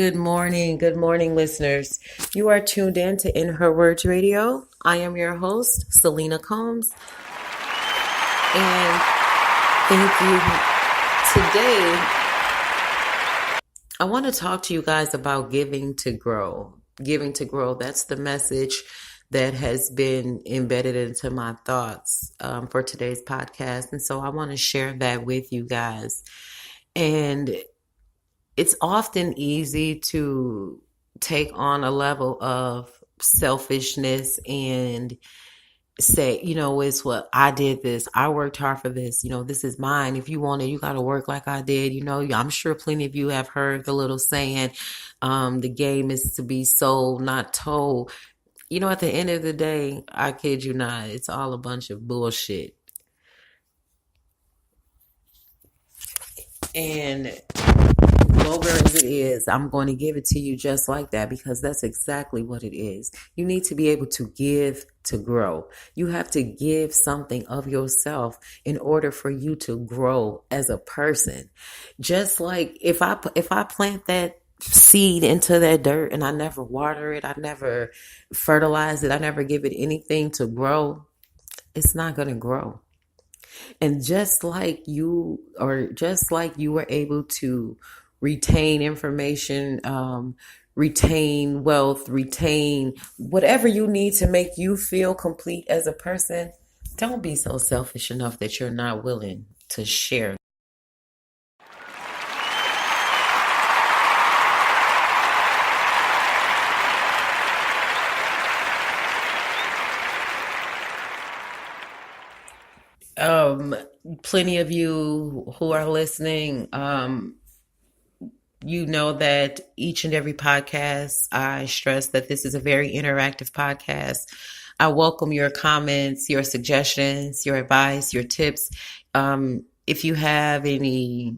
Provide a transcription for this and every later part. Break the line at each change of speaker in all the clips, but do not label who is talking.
Good morning, listeners. You are tuned in to In Her Words Radio. I am your host, Selena Combs, and thank you. Today, I want to talk to you guys about giving to grow. Giving to grow, that's the message that has been embedded into my thoughts for today's podcast. And so I want to share that with you guys. And it's often easy to take on a level of selfishness and say, it's what I did this. I worked hard for this. This is mine. If you want it, you got to work like I did. I'm sure plenty of you have heard the little saying, the game is to be sold, not told. At the end of the day, I kid you not, it's all a bunch of bullshit. And vulgar as it is, I'm going to give it to you just like that because that's exactly what it is. You need to be able to give to grow. You have to give something of yourself in order for you to grow as a person. Just like if I plant that seed into that dirt and I never water it, I never fertilize it, I never give it anything to grow, it's not going to grow. And just like you were able to retain information, retain wealth, retain whatever you need to make you feel complete as a person, don't be so selfish enough that you're not willing to share. Plenty of you who are listening, you know that each and every podcast, I stress that this is a very interactive podcast. I welcome your comments, your suggestions, your advice, your tips. If you have any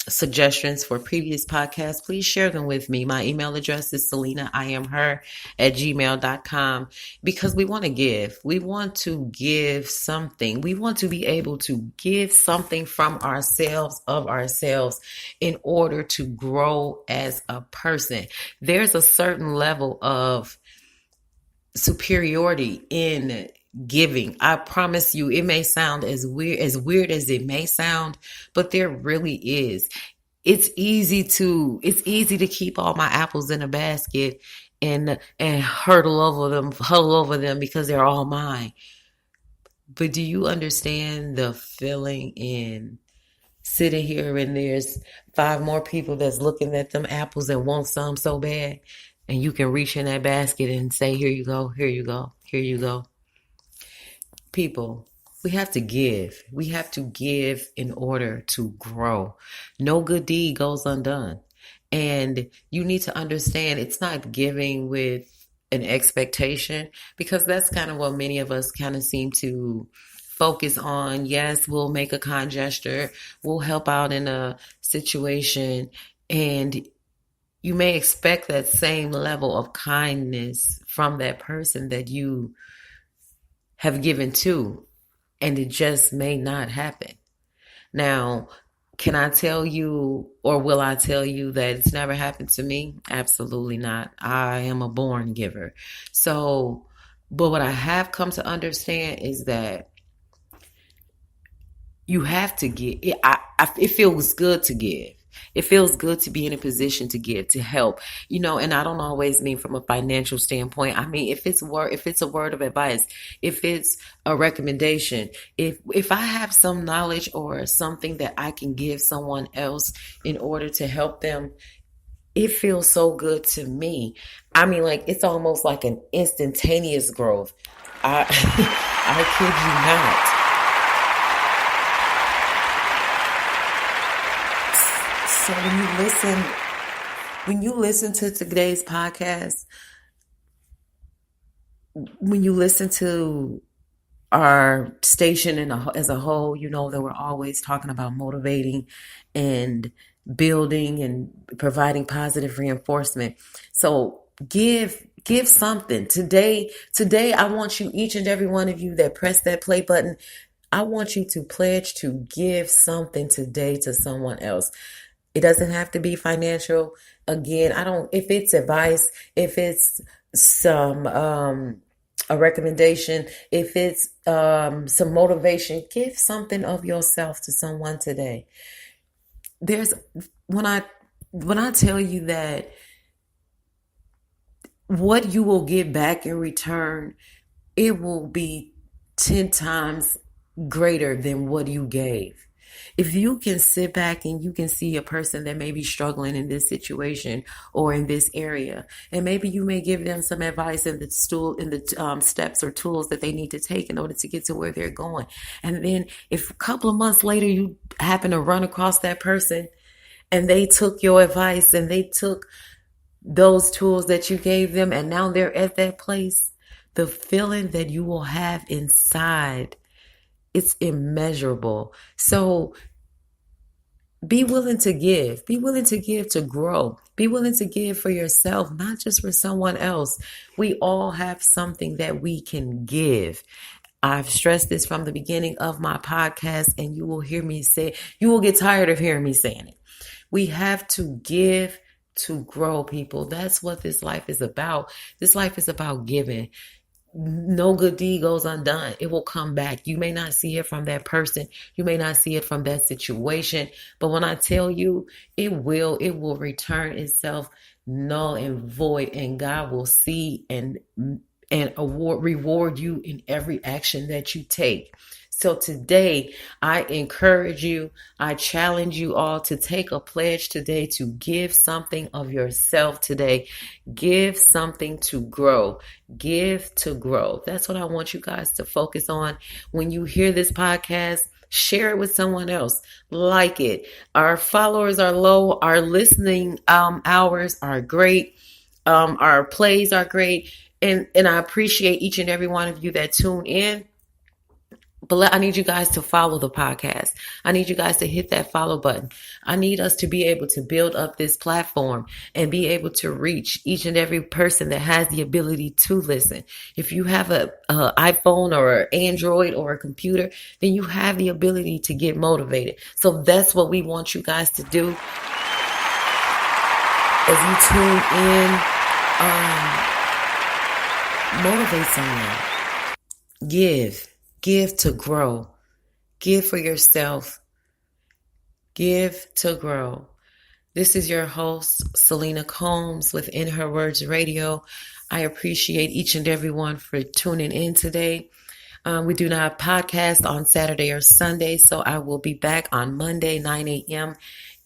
suggestions for previous podcasts, please share them with me. My email address is selenaiamher@gmail.com because we want to give. We want to give something. We want to be able to give something from ourselves, of ourselves, in order to grow as a person. There's a certain level of superiority in giving. I promise you, it may sound as weird as it may sound, but there really is. It's easy to keep all my apples in a basket and huddle over them because they're all mine. But do you understand the feeling in sitting here and there's 5 more people that's looking at them apples and want some so bad, and you can reach in that basket and say, here you go, here you go, here you go. People, we have to give. We have to give in order to grow. No good deed goes undone. And you need to understand it's not giving with an expectation, because that's kind of what many of us kind of seem to focus on. Yes, we'll make a kind gesture. We'll help out in a situation. And you may expect that same level of kindness from that person that you have given to, and it just may not happen. Now, can I tell you, or will I tell you that it's never happened to me? Absolutely not. I am a born giver. So, but what I have come to understand is that you have to give. It feels good to give. It feels good to be in a position to give, to help, and I don't always mean from a financial standpoint. I mean, if it's a word of advice, if it's a recommendation, if I have some knowledge or something that I can give someone else in order to help them, it feels so good to me. I mean, like, it's almost like an instantaneous growth. I, I kid you not. So when you listen to today's podcast, when you listen to our station as a whole, you know that we're always talking about motivating and building and providing positive reinforcement. So give something today. I want you, each and every one of you that press that play button, I want you to pledge to give something today to someone else. It doesn't have to be financial. Again, I don't, if it's advice, if it's some, a recommendation, if it's some motivation, give something of yourself to someone today. There's when I tell you that what you will get back in return, it will be 10 times greater than what you gave. If you can sit back and you can see a person that may be struggling in this situation or in this area, and maybe you may give them some advice in the steps or tools that they need to take in order to get to where they're going. And then if a couple of months later you happen to run across that person and they took your advice and they took those tools that you gave them and now they're at that place, the feeling that you will have inside, it's immeasurable. So be willing to give. Be willing to give to grow. Be willing to give for yourself, not just for someone else. We all have something that we can give. I've stressed this from the beginning of my podcast, and you will hear me say, you will get tired of hearing me saying it. We have to give to grow, people. That's what this life is about. This life is about giving. No good deed goes undone. It will come back. You may not see it from that person. You may not see it from that situation. But when I tell you, it will return itself null and void, and God will see and reward you in every action that you take. So today, I encourage you, I challenge you all to take a pledge today to give something of yourself today. Give something to grow. Give to grow. That's what I want you guys to focus on. When you hear this podcast, share it with someone else. Like it. Our followers are low. Our listening hours are great. Our plays are great. And I appreciate each and every one of you that tune in. But I need you guys to follow the podcast. I need you guys to hit that follow button. I need us to be able to build up this platform and be able to reach each and every person that has the ability to listen. If you have a iPhone or an Android or a computer, then you have the ability to get motivated. So that's what we want you guys to do as you tune in. Motivate someone. Give to grow. Give for yourself. Give to grow. This is your host, Selena Combs with In Her Words Radio. I appreciate each and every one for tuning in today. We do not podcast on Saturday or Sunday, so I will be back on Monday, 9 a.m.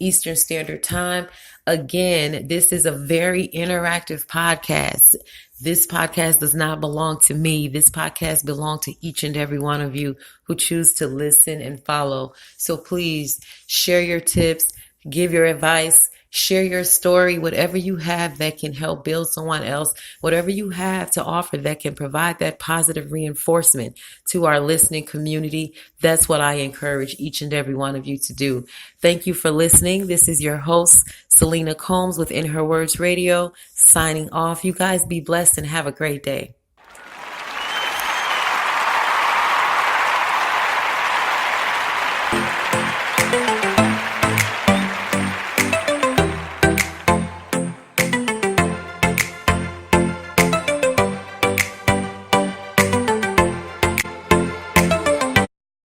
Eastern Standard Time. Again, this is a very interactive podcast. This podcast does not belong to me. This podcast belongs to each and every one of you who choose to listen and follow. So please share your tips, give your advice, share your story, whatever you have that can help build someone else, whatever you have to offer that can provide that positive reinforcement to our listening community. That's what I encourage each and every one of you to do. Thank you for listening. This is your host, Selena Combs with In Her Words Radio, signing off. You guys be blessed and have a great day.